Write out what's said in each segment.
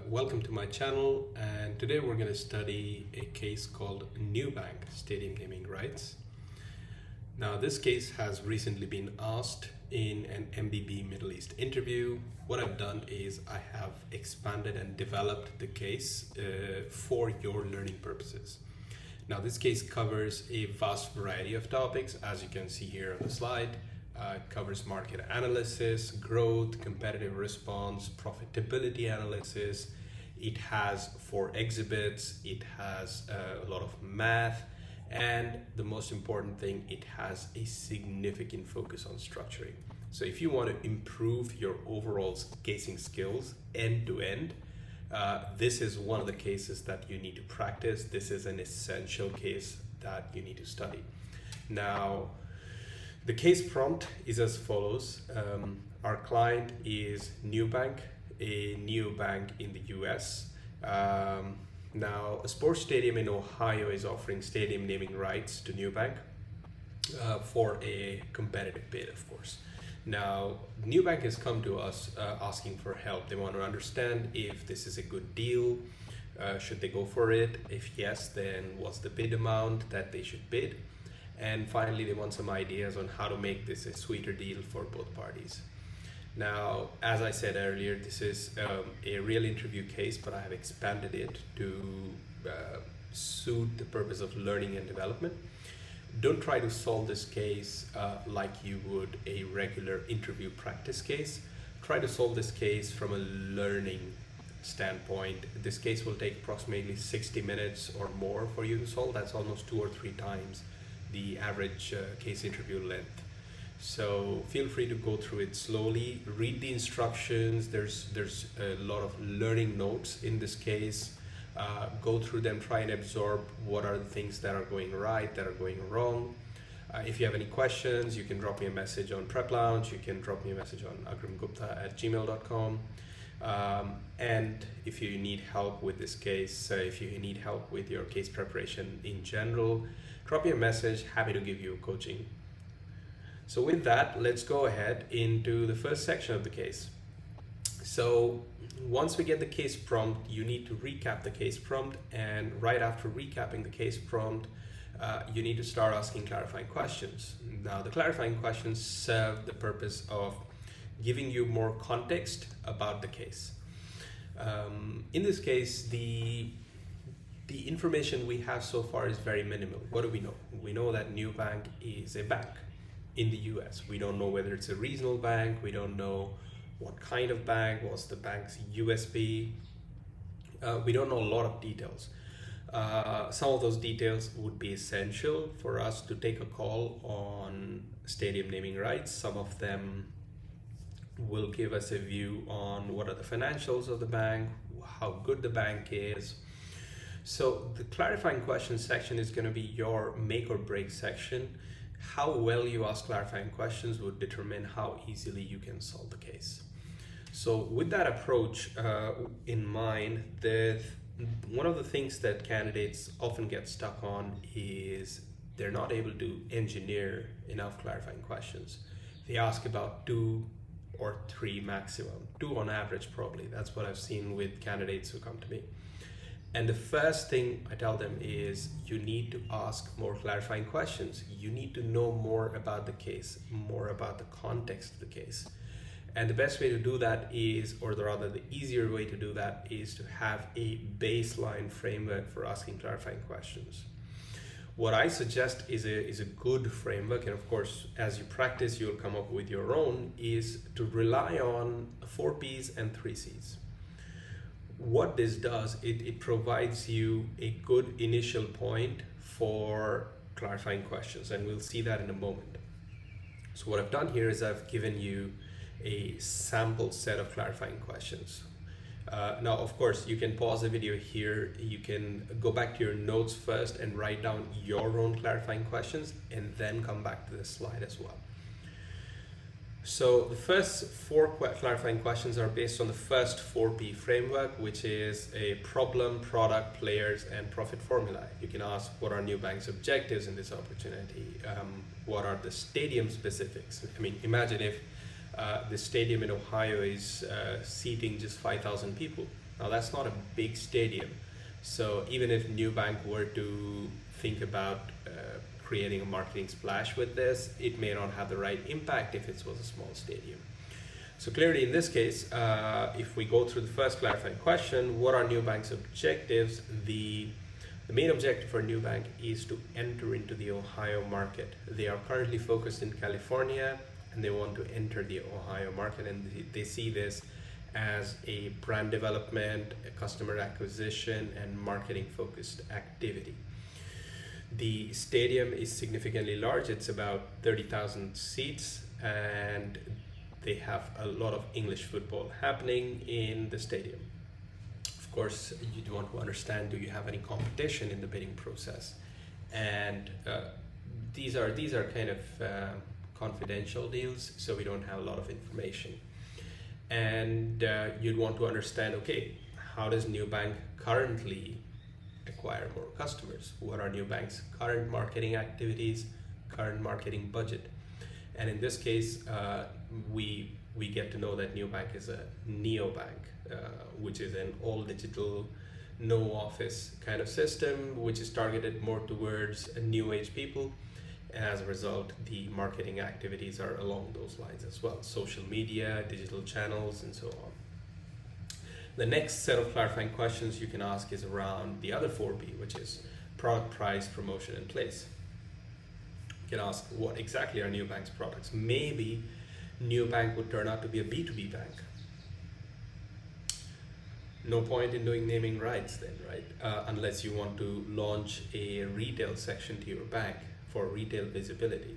Welcome to my channel, and today we're going to study a case called NeuBank Stadium Naming Rights. Now this case has recently been asked in an MBB Middle East interview. What I've done is I have expanded and developed the case for your learning purposes. Now this case covers a vast variety of topics, as you can see here on the slide. It covers market analysis, growth, competitive response, profitability analysis. It has 4 exhibits, it has a lot of math, and the most important thing, it has a significant focus on structuring. So if you want to improve your overall casing skills end to end, this is one of the cases that you need to practice. This is an essential case that you need to study. Now, the case prompt is as follows. Our client is NeuBank, a neobank in the US. Now, a sports stadium in Ohio is offering stadium naming rights to NeuBank for a competitive bid, of course. Now, NeuBank has come to us asking for help. They want to understand if this is a good deal. Should they go for it? If yes, then what's the bid amount that they should bid? And finally, they want some ideas on how to make this a sweeter deal for both parties. Now, as I said earlier, this is a real interview case, but I have expanded it to suit the purpose of learning and development. Don't try to solve this case like you would a regular interview practice case. Try to solve this case from a learning standpoint. This case will take approximately 60 minutes or more for you to solve. That's almost 2 or 3 times the average case interview length. So feel free to go through it slowly, read the instructions. There's a lot of learning notes in this case. Go through them, try and absorb what are the things that are going right, that are going wrong. If you have any questions, you can drop me a message on PrepLounge, you can drop me a message on agrimgupta@gmail.com. And if you need help with this case, if you need help with your case preparation in general, drop me a message, happy to give you coaching. So with that, let's go ahead into the first section of the case. So once we get the case prompt, you need to recap the case prompt, and right after recapping the case prompt, you need to start asking clarifying questions. Now the clarifying questions serve the purpose of giving you more context about the case. In this case, the information we have so far is very minimal. What do we know? We know that NeuBank is a bank in the US. We don't know whether it's a regional bank. We don't know what kind of bank, what's the bank's USB. We don't know a lot of details. Some of those details would be essential for us to take a call on stadium naming rights. Some of them will give us a view on what are the financials of the bank, how good the bank is. So the clarifying questions section is going to be your make or break section. How well you ask clarifying questions would determine how easily you can solve the case. So with that approach in mind, one of the things that candidates often get stuck on is they're not able to engineer enough clarifying questions. They ask about 2 or 3 maximum, 2 on average probably. That's what I've seen with candidates who come to me. And the first thing I tell them is you need to ask more clarifying questions. You need to know more about the case, more about the context of the case. And the best way to do that is, or rather the easier way to do that is to have a baseline framework for asking clarifying questions. What I suggest is a good framework, and of course, as you practice, you'll come up with your own, is to rely on 4 Ps and 3 Cs. What this does, it provides you a good initial point for clarifying questions, and we'll see that in a moment. So what I've done here is I've given you a sample set of clarifying questions. Now, of course, you can pause the video here. You can go back to your notes first and write down your own clarifying questions, and then come back to this slide as well. So the first 4 clarifying questions are based on the first 4P framework, which is a problem, product, players, and profit formula. You can ask, what are NeuBank's objectives in this opportunity? What are the stadium specifics? I mean, imagine if the stadium in Ohio is seating just 5,000 people. Now that's not a big stadium. So even if NeuBank were to think about creating a marketing splash with this, it may not have the right impact if it was a small stadium. So clearly in this case, if we go through the first clarifying question, what are NeuBank's objectives? The main objective for NeuBank is to enter into the Ohio market. They are currently focused in California and they want to enter the Ohio market, and they see this as a brand development, a customer acquisition, and marketing focused activity. The stadium is significantly large. It's about 30,000 seats, and they have a lot of English football happening in the stadium. Of course, you want to understand, do you have any competition in the bidding process? And these are kind of confidential deals, so we don't have a lot of information. And you'd want to understand, okay, how does NeuBank currently acquire more customers? What are NeuBank's current marketing activities, current marketing budget? And in this case, we get to know that NeuBank is a neobank, which is an all digital, no office kind of system, which is targeted more towards new age people. And as a result, the marketing activities are along those lines as well. Social media, digital channels, and so on. The next set of clarifying questions you can ask is around the other 4P, which is product, price, promotion, and place. You can ask, what exactly are NeuBank's products? Maybe NeuBank would turn out to be a B2B bank. No point in doing naming rights then, right? Unless you want to launch a retail section to your bank for retail visibility.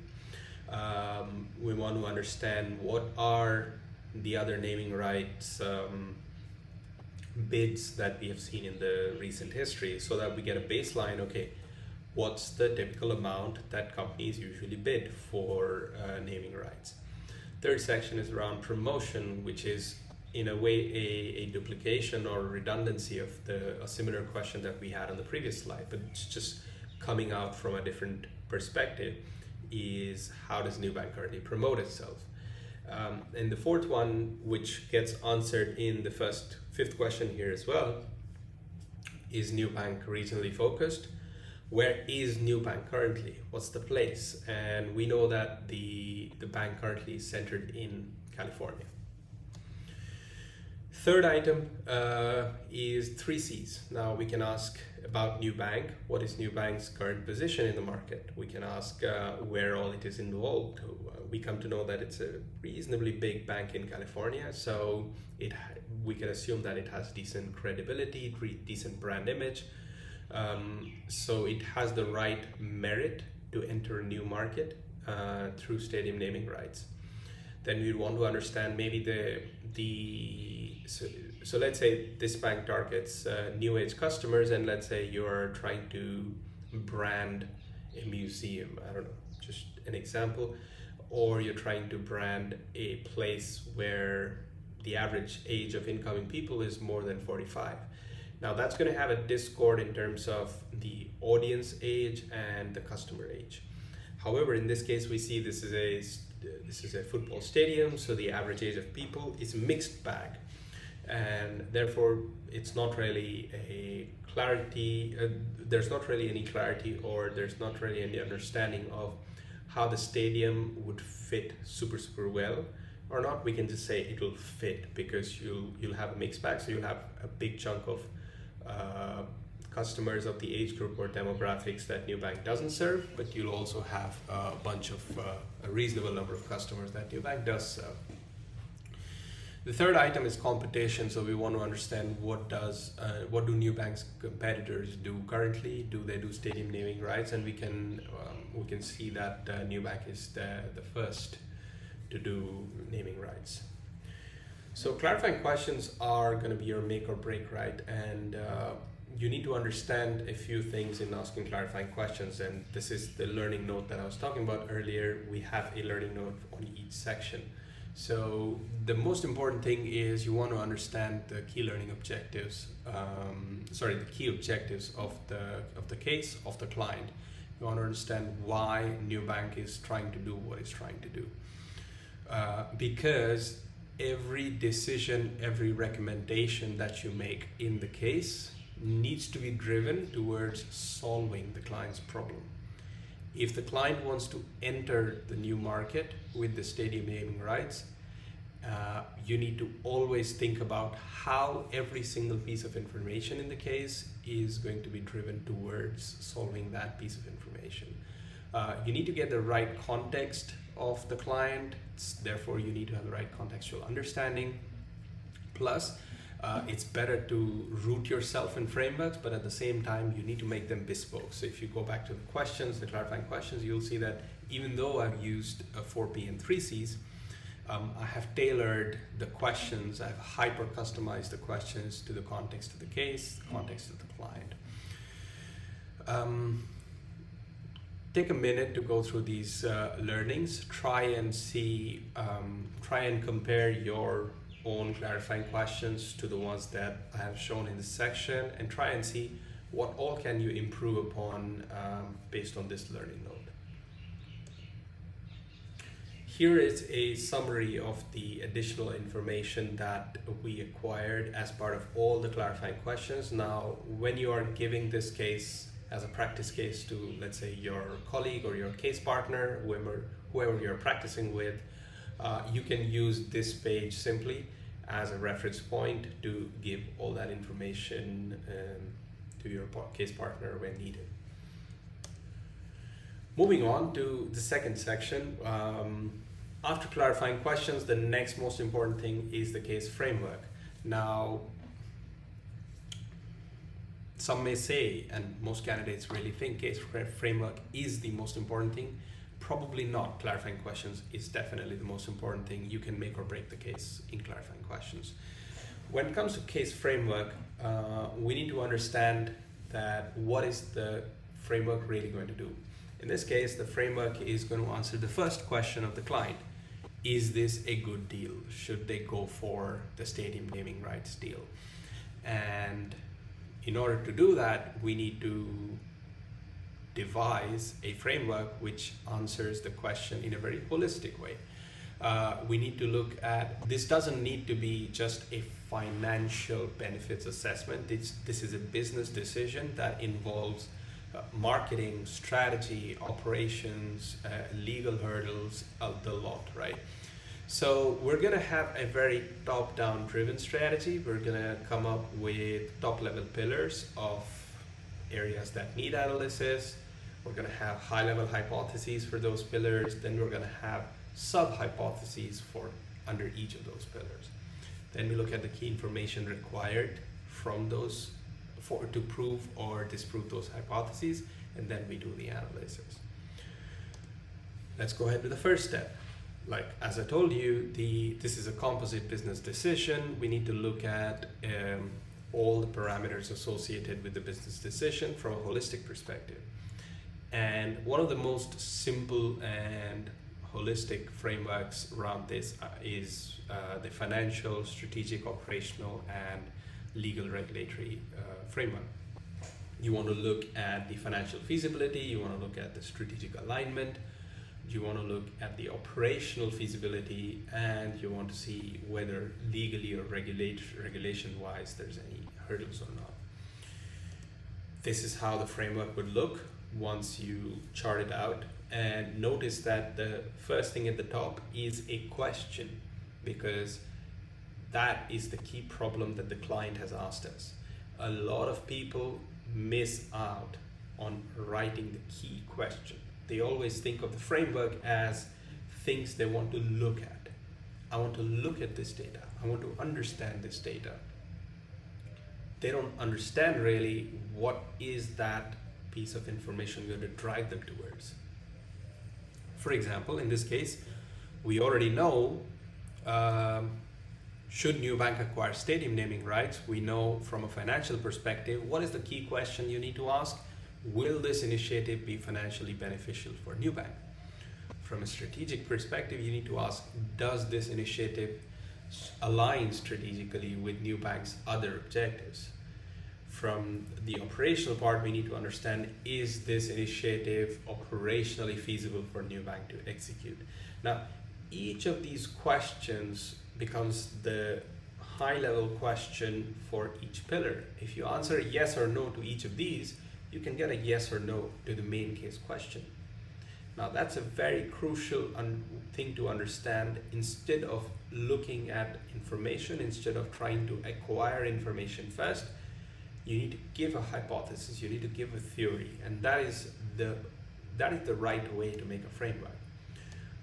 We want to understand what are the other naming rights bids that we have seen in the recent history, so that we get a baseline. Okay, what's the typical amount that companies usually bid for naming rights? Third section is around promotion, which is in a way a duplication or redundancy of a similar question that we had on the previous slide, but it's just coming out from a different perspective. Is how does NeuBank currently promote itself? And the fourth one, which gets answered in the fifth question here as well, is NeuBank regionally focused? Where is NeuBank currently? What's the place? And we know that the bank currently is centered in California. Third item is 3 C's. Now we can ask about NeuBank. What is NeuBank's current position in the market? We can ask where all it is involved. We come to know that it's a reasonably big bank in California, so we can assume that it has decent credibility, decent brand image. So it has the right merit to enter a new market through stadium naming rights. Then we'd want to understand maybe so let's say this bank targets new age customers, and let's say you're trying to brand a museum, I don't know, just an example, or you're trying to brand a place where the average age of incoming people is more than 45. Now that's going to have a discord in terms of the audience age and the customer age. However, in this case, we see this is a football stadium, so the average age of people is a mixed bag, and therefore it's not really a clarity. There's not really any clarity, or there's not really any understanding of how the stadium would fit super well or not. We can just say it'll fit because you'll have a mixed bag, so you'll have a big chunk of customers of the age group or demographics that NeuBank doesn't serve, but you'll also have a reasonable number of customers that NeuBank does serve. The third item is competition. So we want to understand what do NeuBank's competitors do currently? Do they do stadium naming rights? And we can see that NeuBank is the first to do naming rights. So clarifying questions are going to be your make or break, right? And you need to understand a few things in asking clarifying questions, and this is the learning note that I was talking about earlier. We have a learning note on each section. So the most important thing is you want to understand the key learning objectives, the key objectives of the case of the client. You want to understand why NeuBank is trying to do what it's trying to do. Because every decision, every recommendation that you make in the case needs to be driven towards solving the client's problem. If the client wants to enter the new market with the stadium naming rights, you need to always think about how every single piece of information in the case is going to be driven towards solving that piece of information. You need to get the right context of the client, therefore you need to have the right contextual understanding. Plus, it's better to root yourself in frameworks, but at the same time you need to make them bespoke. So if you go back to the questions, the clarifying questions, you'll see that even though I've used 4P and 3Cs, I have tailored the questions, I've hyper customized the questions to the context of the case, the context of the client. Take a minute to go through these learnings, try and compare your own clarifying questions to the ones that I have shown in this section, and try and see what all can you improve upon based on this learning note. Here is a summary of the additional information that we acquired as part of all the clarifying questions. Now, when you are giving this case as a practice case to, let's say, your colleague or your case partner, whoever you're practicing with, you can use this page simply as a reference point to give all that information to your case partner when needed. Moving on to the second section. After clarifying questions, the next most important thing is the case framework. Now, some may say, and most candidates really think, case framework is the most important thing. Probably not. Clarifying questions is definitely the most important thing. You can make or break the case in clarifying questions. When it comes to case framework, we need to understand that what is the framework really going to do. In this case, the framework is going to answer the first question of the client. Is this a good deal? Should they go for the stadium naming rights deal? And in order to do that, we need to devise a framework which answers the question in a very holistic way. We need to look at, this doesn't need to be just a financial benefits assessment. This is a business decision that involves marketing, strategy, operations, legal hurdles, the lot, right? So we're going to have a very top-down driven strategy. We're going to come up with top-level pillars of areas that need analysis. We're going to have high-level hypotheses for those pillars. Then we're going to have sub-hypotheses for under each of those pillars. Then we look at the key information required from those to prove or disprove those hypotheses, and then we do the analysis. Let's go ahead with the first step. Like, as I told you, this is a composite business decision. We need to look at all the parameters associated with the business decision from a holistic perspective. And one of the most simple and holistic frameworks around this is the financial, strategic, operational, and legal regulatory framework. You want to look at the financial feasibility, you want to look at the strategic alignment, you want to look at the operational feasibility, and you want to see whether legally or regulation-wise there's any hurdles or not. This is how the framework would look once you chart it out. And notice that the first thing at the top is a question, because that is the key problem that the client has asked us. A lot of people miss out on writing the key question. They always think of the framework as things they want to look at. I want to look at this data. I want to understand this data. They don't understand really what is that piece of information going to drive them towards. For example, in this case, we already know should NeuBank acquire stadium naming rights. We know from a financial perspective, what is the key question you need to ask? Will this initiative be financially beneficial for NeuBank? From a strategic perspective, you need to ask, does this initiative align strategically with NeuBank's other objectives? From the operational part, we need to understand, is this initiative operationally feasible for NeuBank to execute? Now, each of these questions becomes the high level question for each pillar. If you answer yes or no to each of these, you can get a yes or no to the main case question. Now that's a very crucial thing to understand. Instead of looking at information, instead of trying to acquire information first, you need to give a hypothesis, you need to give a theory, and that is the right way to make a framework.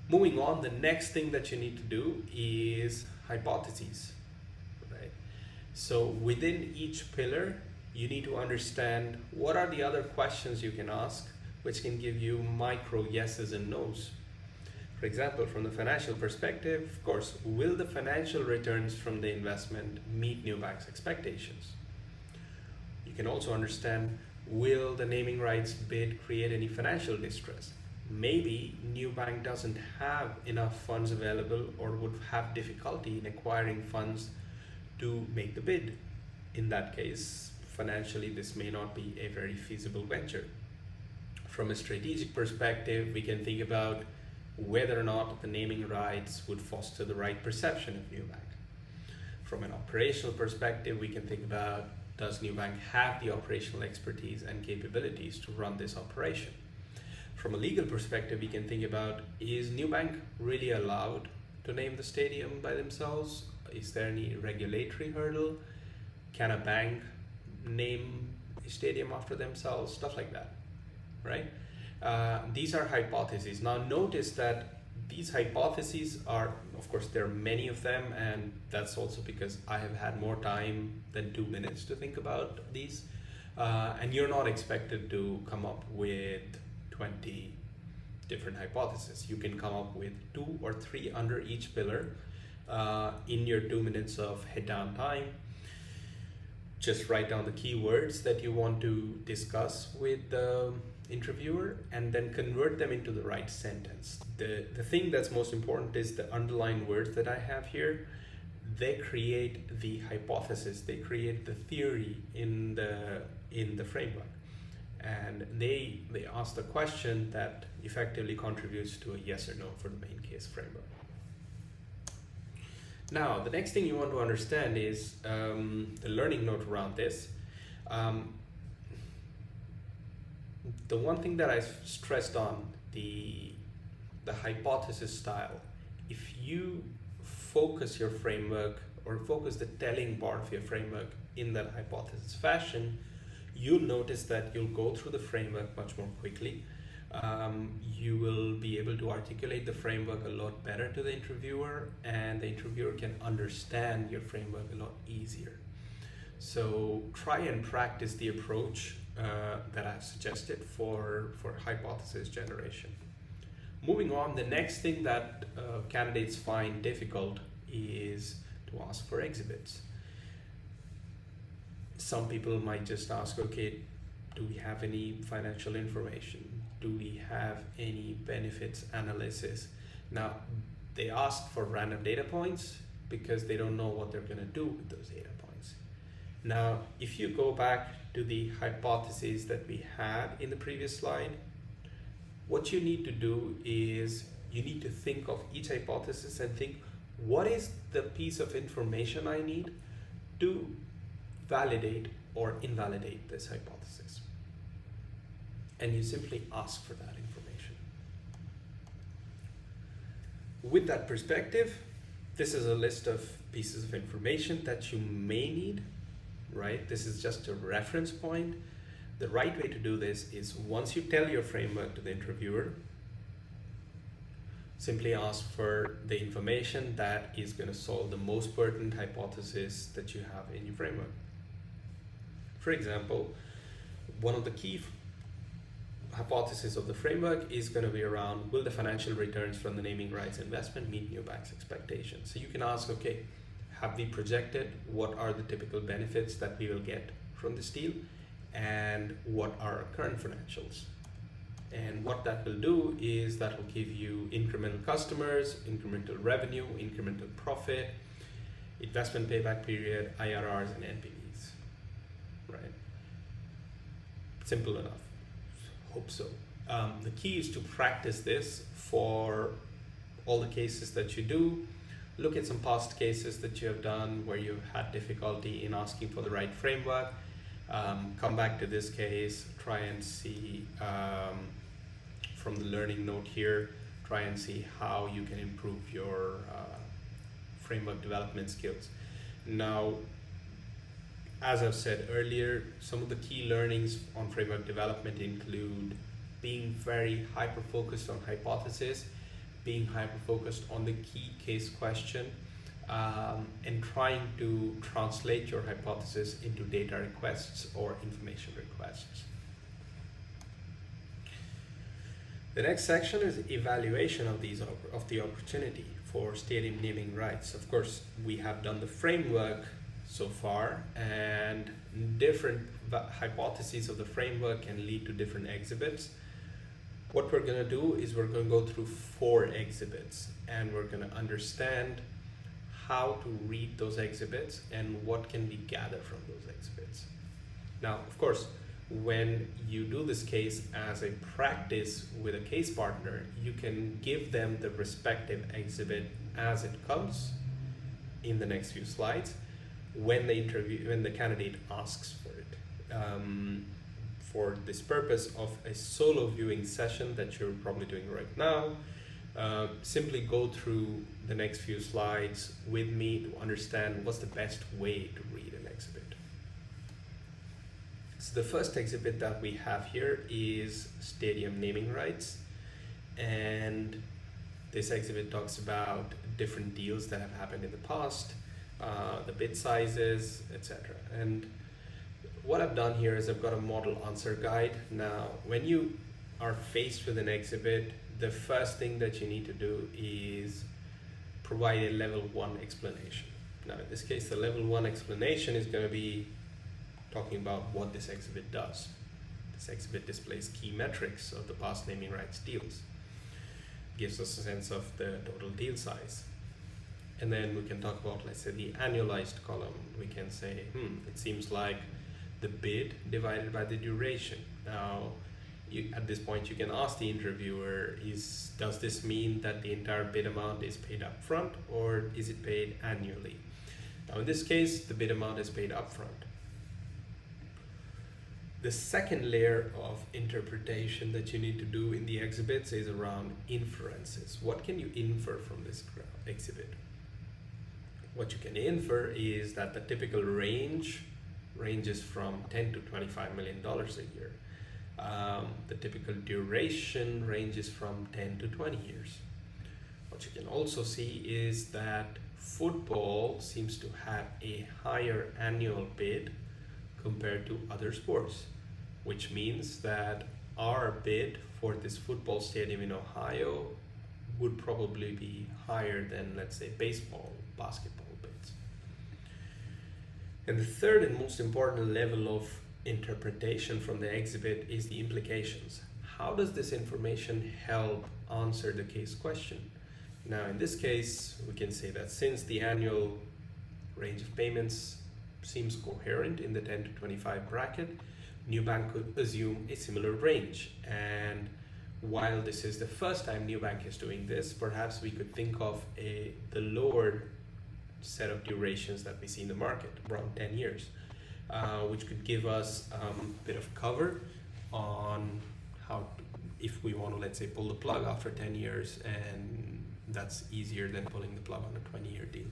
Moving on, the next thing that you need to do is hypotheses, right? So within each pillar, you need to understand what are the other questions you can ask, which can give you micro yeses and nos. For example, from the financial perspective, of course, will the financial returns from the investment meet NeuBank's expectations? You can also understand, will the naming rights bid create any financial distress? Maybe NeuBank doesn't have enough funds available or would have difficulty in acquiring funds to make the bid. In that case, financially, this may not be a very feasible venture. From a strategic perspective, we can think about whether or not the naming rights would foster the right perception of NeuBank. From an operational perspective, we can think about, does NeuBank have the operational expertise and capabilities to run this operation? From a legal perspective, we can think about, is NeuBank really allowed to name the stadium by themselves? Is there any regulatory hurdle? Can a bank name a stadium after themselves? Stuff like that, right? These are hypotheses. Now notice that these hypotheses are, of course, there are many of them, and that's also because I have had more time than 2 minutes to think about these. And you're not expected to come up with 20 different hypotheses. You can come up with 2 or 3 under each pillar in your 2 minutes of head down time. Just write down the keywords that you want to discuss with the interviewer and then convert them into the right sentence. The thing that's most important is the underlined words that I have here. They create the hypothesis, they create the theory in the framework, and they ask the question that effectively contributes to a yes or no for the main case framework. Now, the next thing you want to understand is the learning note around this. The one thing that I stressed on, the hypothesis style, if you focus your framework or focus the telling part of your framework in that hypothesis fashion, you'll notice that you'll go through the framework much more quickly. You will be able to articulate the framework a lot better to the interviewer, and the interviewer can understand your framework a lot easier. So try and practice the approach that I've suggested for hypothesis generation. Moving on, the next thing that candidates find difficult is to ask for exhibits. Some people might just ask, okay, do we have any financial information? Do we have any benefits analysis? Now, they ask for random data points because they don't know what they're going to do with those data points. Now, if you go back to the hypotheses that we had in the previous slide, what you need to do is you need to think of each hypothesis and think, what is the piece of information I need to validate or invalidate this hypothesis? And you simply ask for that information. With that perspective, this is a list of pieces of information that you may need, right? This is just a reference point. The right way to do this is, once you tell your framework to the interviewer, simply ask for the information that is going to solve the most pertinent hypothesis that you have in your framework. For example, one of the key hypothesis of the framework is going to be around, will the financial returns from the naming rights investment meet NeuBank's expectations? So you can ask, okay, have we projected what are the typical benefits that we will get from this deal, and what are our current financials? And what that will do is that will give you incremental customers, incremental revenue, incremental profit, investment payback period, IRRs, and NPVs, right? Simple enough. Hope so. The key is to practice this for all the cases that you do. look at some past cases that you have done where you've had difficulty in asking for the right framework. Come back to this case, try and see from the learning note here, try and see how you can improve your framework development skills. Now, as I've said earlier, some of the key learnings on framework development include being very hyper-focused on hypothesis, being hyper-focused on the key case question, and trying to translate your hypothesis into data requests or information requests. The next section is evaluation of the opportunity for stadium naming rights. Of course, we have done the framework so far, and different hypotheses of the framework can lead to different exhibits. What we're going to do is we're going to go through 4 exhibits, and we're going to understand how to read those exhibits and what can be gathered from those exhibits. Now, of course, when you do this case as a practice with a case partner, you can give them the respective exhibit as it comes in the next few slides when the candidate asks for it. For this purpose of a solo viewing session that you're probably doing right now, simply go through the next few slides with me to understand what's the best way to read an exhibit. So the first exhibit that we have here is stadium naming rights, and this exhibit talks about different deals that have happened in the past, the bid sizes, etc. And what I've done here is I've got a model answer guide. Now, when you are faced with an exhibit, the first thing that you need to do is provide a level 1 explanation. Now, in this case, the level 1 explanation is going to be talking about what this exhibit does. This exhibit displays key metrics of the past naming rights deals. Gives us a sense of the total deal size. And then we can talk about, let's say, the annualized column. We can say, it seems like the bid divided by the duration. Now, at this point, you can ask the interviewer, does this mean that the entire bid amount is paid up front, or is it paid annually? Now, in this case, the bid amount is paid up front. The second layer of interpretation that you need to do in the exhibits is around inferences. What can you infer from this exhibit? What you can infer is that the typical ranges from $10 to $25 million a year. The typical duration ranges from 10 to 20 years. What you can also see is that football seems to have a higher annual bid compared to other sports, which means that our bid for this football stadium in Ohio would probably be higher than, let's say, baseball, basketball bids. And the third and most important level of interpretation from the exhibit is the implications. How does this information help answer the case question? Now, in this case, we can say that since the annual range of payments seems coherent in the 10 to 25 bracket, NeuBank could assume a similar range. And while this is the first time NeuBank is doing this, perhaps we could think of the lower set of durations that we see in the market, around 10 years, which could give us a bit of cover on how, if we want to, let's say, pull the plug after 10 years, and that's easier than pulling the plug on a 20-year deal.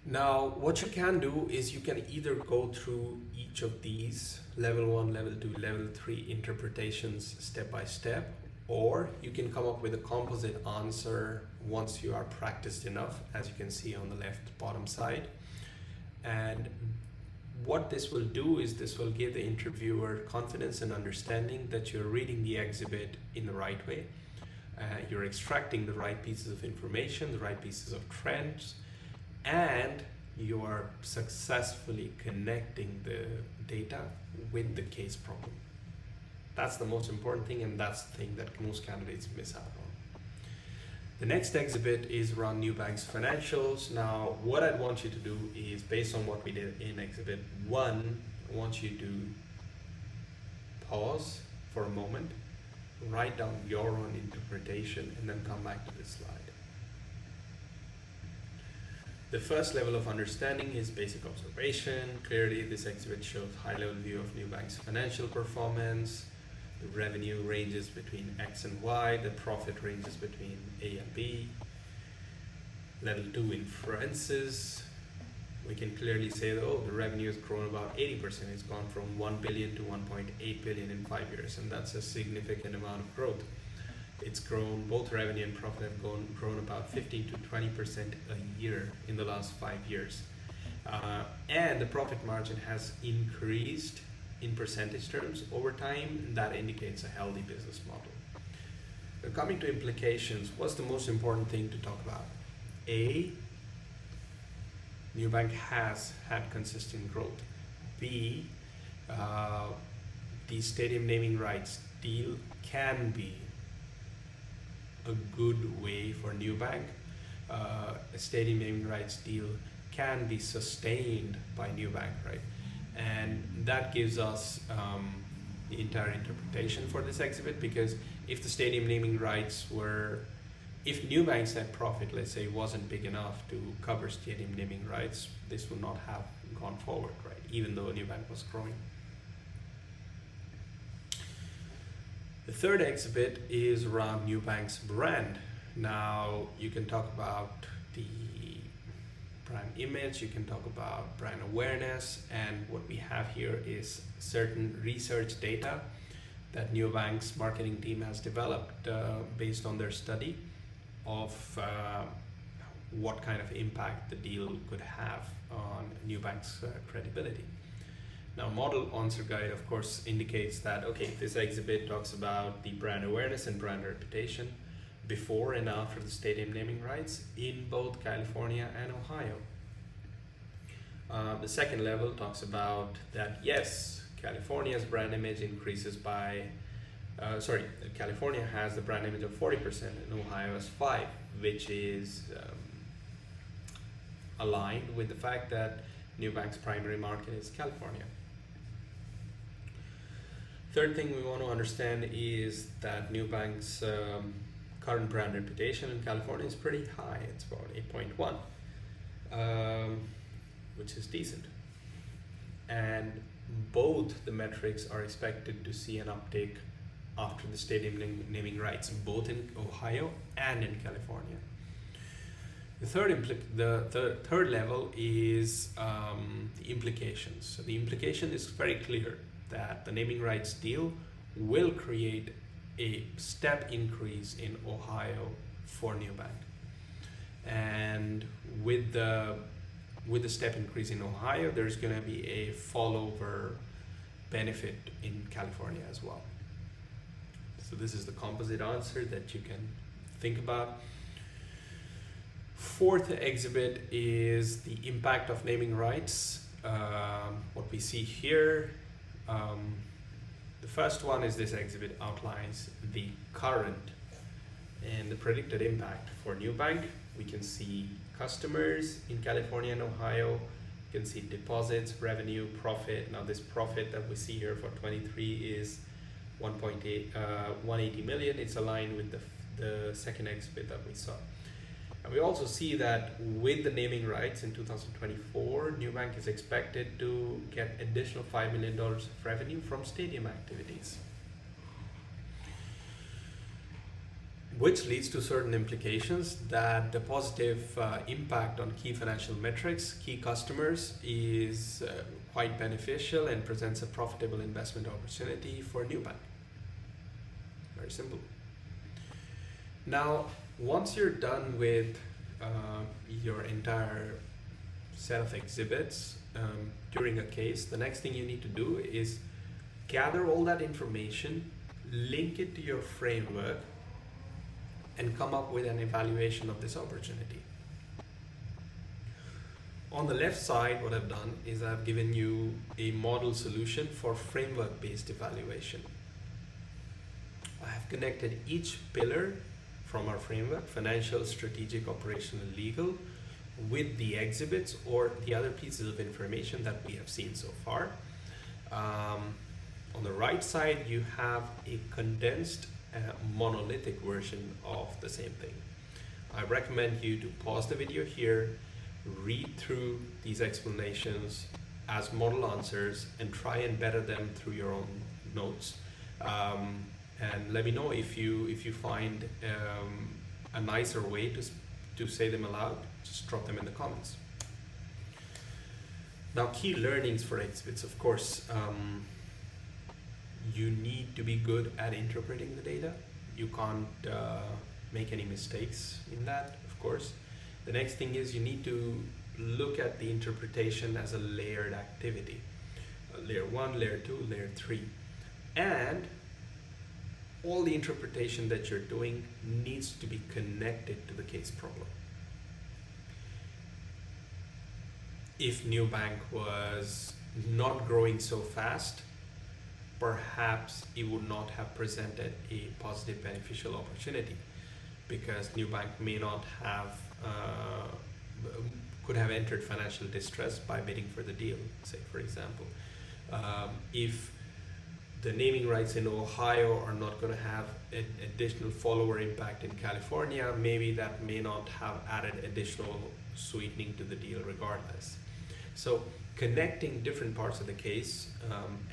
Now, what you can do is you can either go through each of these level 1, level 2, level 3 interpretations step by step, or you can come up with a composite answer once you are practiced enough, as you can see on the left bottom side. And what this will do is this will give the interviewer confidence and understanding that you're reading the exhibit in the right way. You're extracting the right pieces of information, the right pieces of trends, and you are successfully connecting the data with the case problem. That's the most important thing, and that's the thing that most candidates miss out on. The next exhibit is around NeuBank's financials. Now, what I'd want you to do is, based on what we did in exhibit 1, I want you to pause for a moment, write down your own interpretation, and then come back to this slide. The first level of understanding is basic observation. Clearly, this exhibit shows high-level view of NeuBank's financial performance. The revenue ranges between X and Y. The profit ranges between A and B. Level 2, inferences. We can clearly say that, oh, the revenue has grown about 80%. It's gone from 1 billion to 1.8 billion in 5 years, and that's a significant amount of growth. It's grown, both revenue and profit have grown about 15 to 20% a year in the last 5 years. And the profit margin has increased in percentage terms over time, and that indicates a healthy business model. Now, coming to implications, what's the most important thing to talk about? A, NeuBank has had consistent growth. B, the stadium naming rights deal can be a good way for NeuBank. A stadium naming rights deal can be sustained by NeuBank, right? And that gives us the entire interpretation for this exhibit, because if the stadium naming rights were, if NeuBank's net profit, let's say, wasn't big enough to cover stadium naming rights, this would not have gone forward, right? Even though NeuBank was growing. The third exhibit is around NeuBank's brand. Now, you can talk about the brand image, you can talk about brand awareness, and what we have here is certain research data that NeuBank's marketing team has developed based on their study of what kind of impact the deal could have on NeuBank's credibility. Now, model answer guide, of course, indicates that, okay, this exhibit talks about the brand awareness and brand reputation before and after the stadium naming rights in both California and Ohio. The second level talks about that, yes, California's brand image increases by, California has the brand image of 40% and Ohio has 5%, which is aligned with the fact that NeuBank's primary market is California. Third thing we want to understand is that NeuBank's current brand reputation in California is pretty high. It's about 8.1, which is decent. And both the metrics are expected to see an uptick after the stadium naming rights, both in Ohio and in California. The third level is the implications. So the implication is very clear that the naming rights deal will create a step increase in Ohio for NeuBank. And with the step increase in Ohio, there's going to be a fallover benefit in California as well. So this is the composite answer that you can think about. Fourth exhibit is the impact of naming rights. What we see here, the first one is this exhibit outlines the current and the predicted impact for NeuBank. We can see customers in California and Ohio. You can see deposits, revenue, profit. Now this profit that we see here for 23 is 180 million. It's aligned with the second exhibit that we saw. And we also see that with the naming rights in 2024, NeuBank is expected to get additional $5 million of revenue from stadium activities, which leads to certain implications that the positive impact on key financial metrics, key customers, is quite beneficial and presents a profitable investment opportunity for NeuBank. Very simple. Now, once you're done with your entire set of exhibits during a case, the next thing you need to do is gather all that information, link it to your framework, and come up with an evaluation of this opportunity. On the left side, what I've done is I've given you a model solution for framework-based evaluation. I have connected each pillar from our framework, financial, strategic, operational, legal, with the exhibits or the other pieces of information that we have seen so far. On the right side, you have a condensed monolithic version of the same thing. I recommend you to pause the video here, read through these explanations as model answers and try and better them through your own notes. And let me know if you find a nicer way to say them aloud. Just drop them in the comments. Now, key learnings for exhibits, of course, you need to be good at interpreting the data. You can't make any mistakes in that, of course. The next thing is you need to look at the interpretation as a layered activity. Layer 1, layer 2, layer 3. And all the interpretation that you're doing needs to be connected to the case problem. If NeuBank was not growing so fast, perhaps it would not have presented a positive beneficial opportunity, because NeuBank may not have could have entered financial distress by bidding for the deal, say for example. If the naming rights in Ohio are not going to have an additional follower impact in California, maybe that may not have added additional sweetening to the deal regardless. So connecting different parts of the case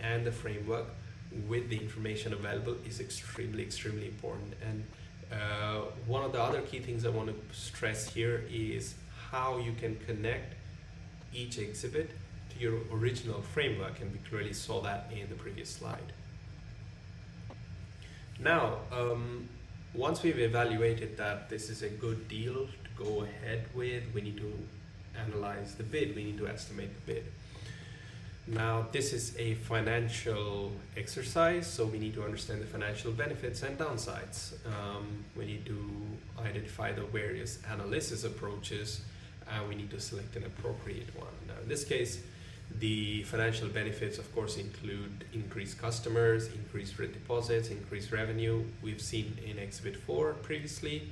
and the framework with the information available is extremely important. And one of the other key things I want to stress here is how you can connect each exhibit to your original framework, and we clearly saw that in the previous slide. Now, once we've evaluated that this is a good deal to go ahead with, we need to analyze the bid, we need to estimate the bid. Now, this is a financial exercise, so we need to understand the financial benefits and downsides. We need to identify the various analysis approaches, and we need to select an appropriate one. Now, in this case, the financial benefits, of course, include increased customers, increased rate deposits, increased revenue. We've seen in Exhibit 4 previously.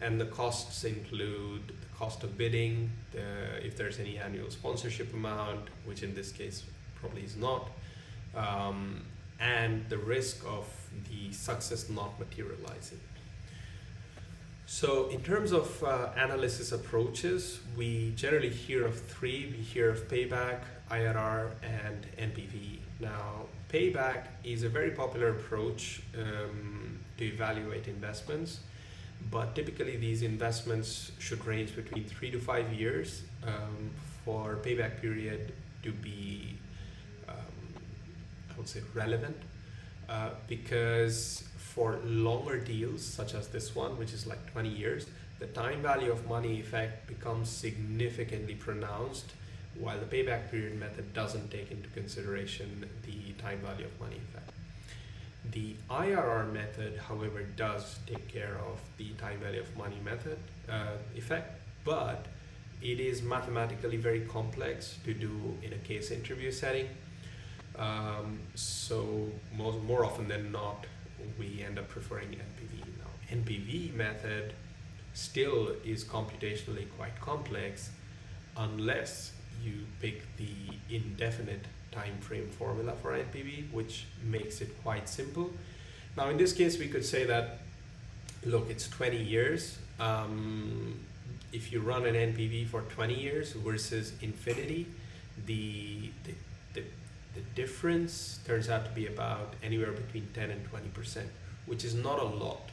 And the costs include the cost of bidding, if there's any annual sponsorship amount, which in this case probably is not, and the risk of the success not materializing. So in terms of analysis approaches, we generally hear of three. We hear of payback, IRR, and NPV. Now, payback is a very popular approach to evaluate investments. But typically these investments should range between 3 to 5 years for payback period to be, I would say, relevant, because for longer deals such as this one, which is like 20 years, the time value of money effect becomes significantly pronounced, while the payback period method doesn't take into consideration the time value of money effect. The IRR method, however, does take care of the time value of money method effect, but it is mathematically very complex to do in a case interview setting. So more often than not, we end up preferring NPV. Now, NPV method still is computationally quite complex unless you pick the indefinite time frame formula for NPV, which makes it quite simple. Now, in this case, we could say that, look, it's 20 years. If you run an NPV for 20 years versus infinity, the difference turns out to be about anywhere between 10 and 20%, which is not a lot.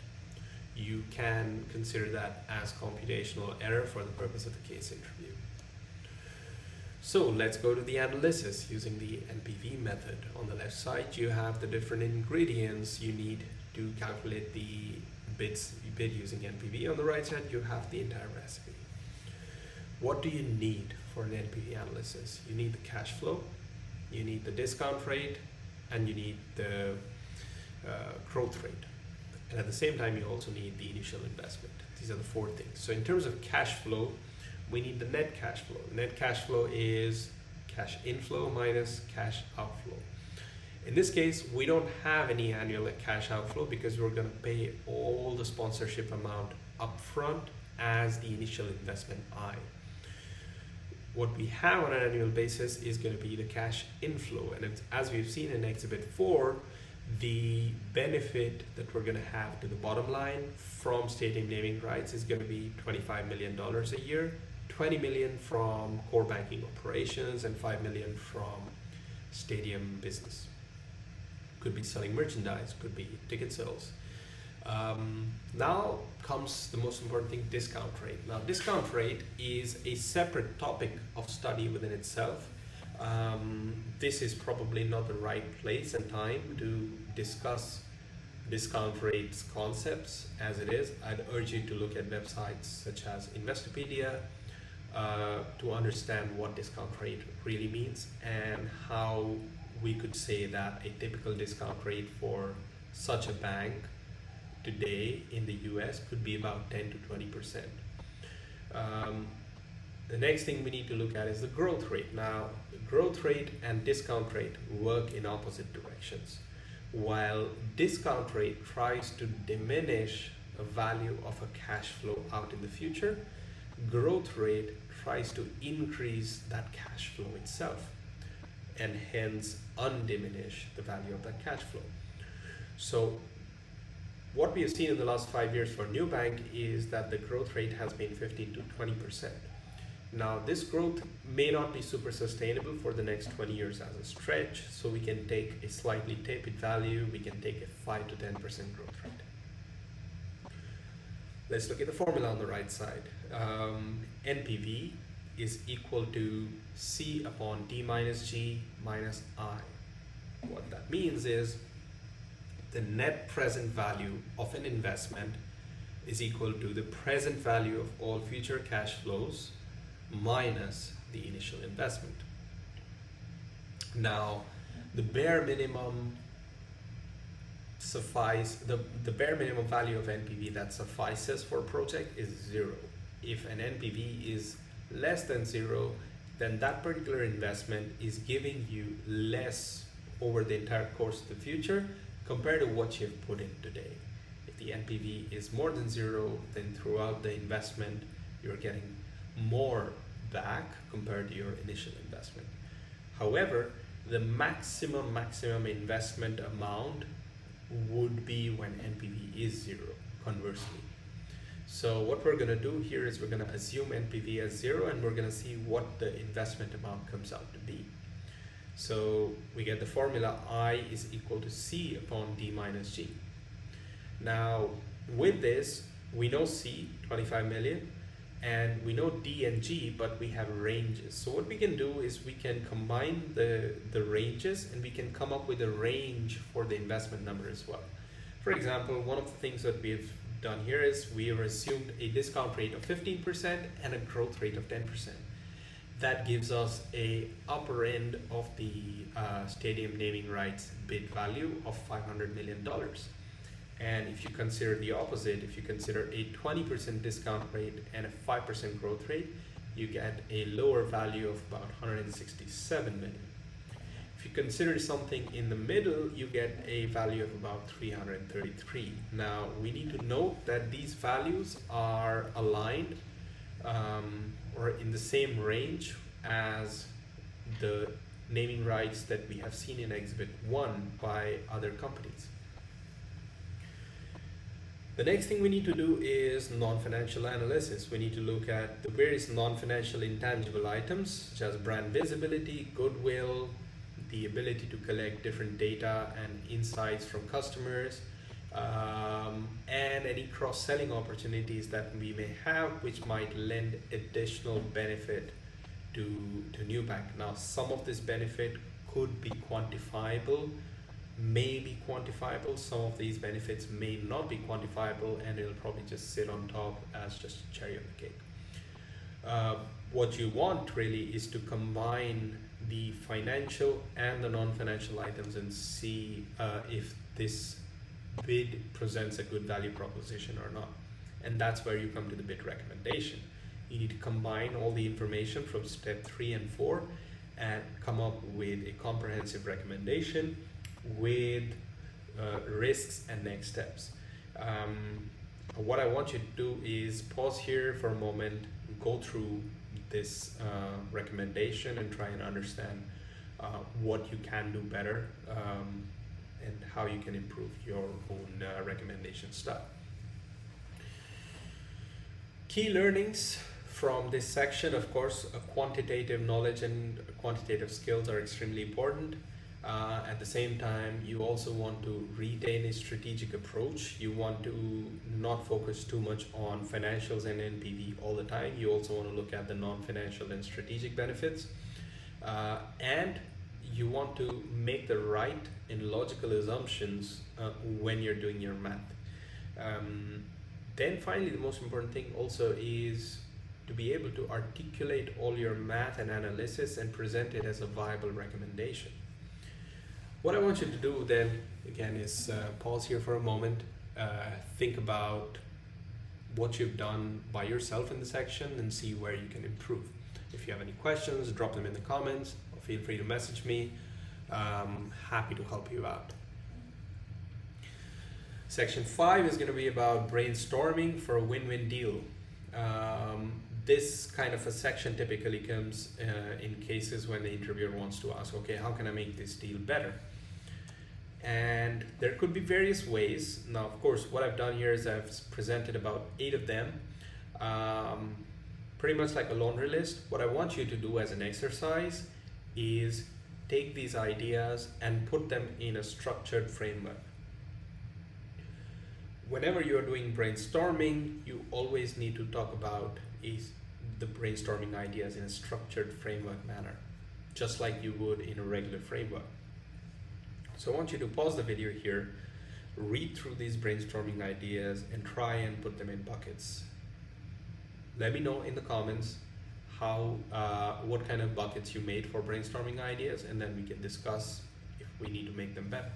You can consider that as computational error for the purpose of the case interview. So let's go to the analysis using the NPV method. On the left side, you have the different ingredients you need to calculate the bid using NPV. On the right side, you have the entire recipe. What do you need for an NPV analysis? You need the cash flow, you need the discount rate, and you need the growth rate. And at the same time, you also need the initial investment. These are the four things. So in terms of cash flow, we need the net cash flow. Net cash flow is cash inflow minus cash outflow. In this case, we don't have any annual cash outflow because we're going to pay all the sponsorship amount upfront as the initial investment I. What we have on an annual basis is going to be the cash inflow. And as we've seen in Exhibit 4, the benefit that we're going to have to the bottom line from stadium naming rights is going to be $25 million a year, 20 million from core banking operations and 5 million from stadium business. Could be selling merchandise, could be ticket sales. Now comes the most important thing, discount rate. Now discount rate is a separate topic of study within itself. This is probably not the right place and time to discuss discount rates concepts as it is. I'd urge you to look at websites such as Investopedia to understand what discount rate really means and how we could say that a typical discount rate for such a bank today in the US could be about 10 to 20%. The next thing we need to look at is the growth rate. Now, the growth rate and discount rate work in opposite directions. While discount rate tries to diminish the value of a cash flow out in the future, growth rate tries to increase that cash flow itself and hence undiminish the value of that cash flow. So what we have seen in the last 5 years for NeuBank is that the growth rate has been 15 to 20%. Now this growth may not be super sustainable for the next 20 years as a stretch, so we can take a slightly tapered value, we can take a 5 to 10% growth rate. Let's look at the formula on the right side. NPV is equal to C upon D minus G minus I. What that means is the net present value of an investment is equal to the present value of all future cash flows minus the initial investment. Now, the bare minimum value of NPV that suffices for a project is 0. If an NPV is less than 0, then that particular investment is giving you less over the entire course of the future compared to what you've put in today. If the NPV is more than 0, then throughout the investment, you're getting more back compared to your initial investment. However, the maximum investment amount would be when NPV is 0, conversely. So what we're going to do here is we're going to assume NPV as 0 and we're going to see what the investment amount comes out to be. So we get the formula I is equal to C upon D minus G. Now with this, we know C, 25 million, and we know D and G, but we have ranges. So what we can do is we can combine the ranges and we can come up with a range for the investment number as well. For example, one of the things that we've done here is we have assumed a discount rate of 15% and a growth rate of 10%. That gives us a upper end of the stadium naming rights bid value of $500 million. And if you consider the opposite, if you consider a 20% discount rate and a 5% growth rate, you get a lower value of about 167 million. If you consider something in the middle, you get a value of about 333. Now, we need to note that these values are aligned or in the same range as the naming rights that we have seen in Exhibit 1 by other companies. The next thing we need to do is non-financial analysis. We need to look at the various non-financial intangible items such as brand visibility, goodwill, the ability to collect different data and insights from customers, and any cross-selling opportunities that we may have which might lend additional benefit to NeuBank. Now, some of this benefit could be quantifiable, may be quantifiable. Some of these benefits may not be quantifiable and it'll probably just sit on top as just a cherry on the cake. What you want really is to combine the financial and the non-financial items and see if this bid presents a good value proposition or not. And that's where you come to the bid recommendation. You need to combine all the information from step 3 and 4 and come up with a comprehensive recommendation with risks and next steps. What I want you to do is pause here for a moment, go through this recommendation and try and understand what you can do better and how you can improve your own recommendation style. Key learnings from this section, of course, quantitative knowledge and quantitative skills are extremely important. At the same time, you also want to retain a strategic approach. You want to not focus too much on financials and NPV all the time. You also want to look at the non-financial and strategic benefits. And you want to make the right and logical assumptions when you're doing your math. Then finally, the most important thing also is to be able to articulate all your math and analysis and present it as a viable recommendation. What I want you to do then, again, is pause here for a moment, think about what you've done by yourself in the section and see where you can improve. If you have any questions, drop them in the comments, or feel free to message me. Happy to help you out. Section 5 is going to be about brainstorming for a win-win deal. This kind of a section typically comes in cases when the interviewer wants to ask, okay, how can I make this deal better? And there could be various ways. Now, of course, what I've done here is I've presented about 8 of them, pretty much like a laundry list. What I want you to do as an exercise is take these ideas and put them in a structured framework. Whenever you're doing brainstorming, you always need to talk about the brainstorming ideas in a structured framework manner, just like you would in a regular framework. So I want you to pause the video here, read through these brainstorming ideas and try and put them in buckets. Let me know in the comments what kind of buckets you made for brainstorming ideas, and then we can discuss if we need to make them better.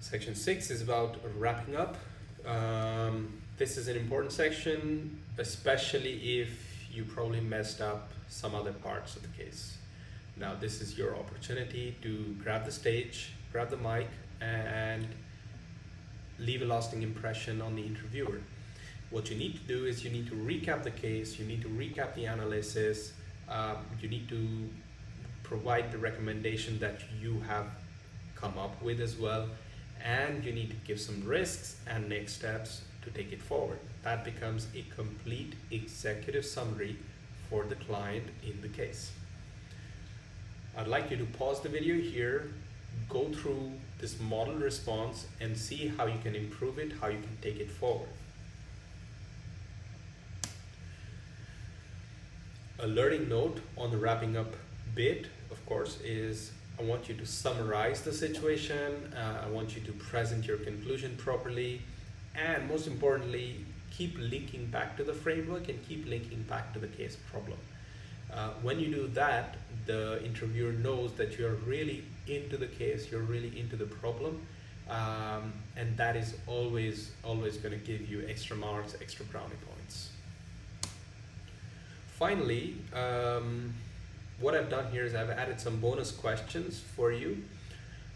Section 6 is about wrapping up. This is an important section, especially if you probably messed up some other parts of the case. Now, this is your opportunity to grab the stage, grab the mic, and leave a lasting impression on the interviewer. What you need to do is you need to recap the case, you need to recap the analysis, you need to provide the recommendation that you have come up with as well, and you need to give some risks and next steps to take it forward. That becomes a complete executive summary for the client in the case. I'd like you to pause the video here, go through this model response and see how you can improve it, how you can take it forward. A learning note on the wrapping up bit, of course, is I want you to summarize the situation, I want you to present your conclusion properly, and most importantly, keep linking back to the framework and keep linking back to the case problem. When you do that, the interviewer knows that you're really into the case, you're really into the problem, and that is always going to give you extra marks, extra brownie points. Finally, what I've done here is I've added some bonus questions for you.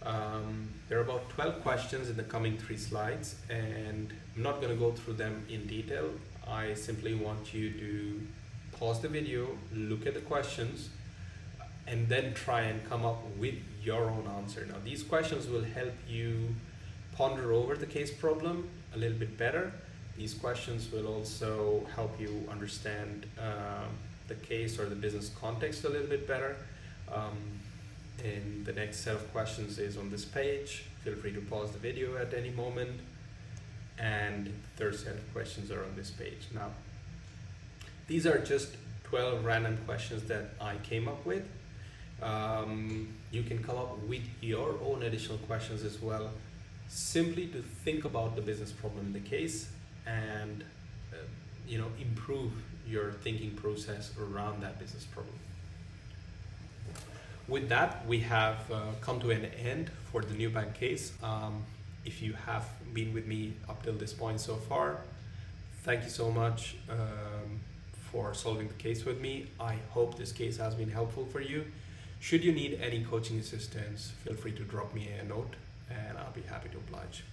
There are about 12 questions in the coming 3 slides, and I'm not going to go through them in detail. I simply want you to pause the video, look at the questions, and then try and come up with your own answer. Now, these questions will help you ponder over the case problem a little bit better. These questions will also help you understand the case or the business context a little bit better. And the next set of questions is on this page. Feel free to pause the video at any moment. And the third set of questions are on this page. Now, these are just 12 random questions that I came up with. You can come up with your own additional questions as well, simply to think about the business problem in the case and improve your thinking process around that business problem. With that, we have come to an end for the NeuBank case. If you have been with me up till this point so far, thank you so much for solving the case with me. I hope this case has been helpful for you. Should you need any coaching assistance, feel free to drop me a note and I'll be happy to oblige.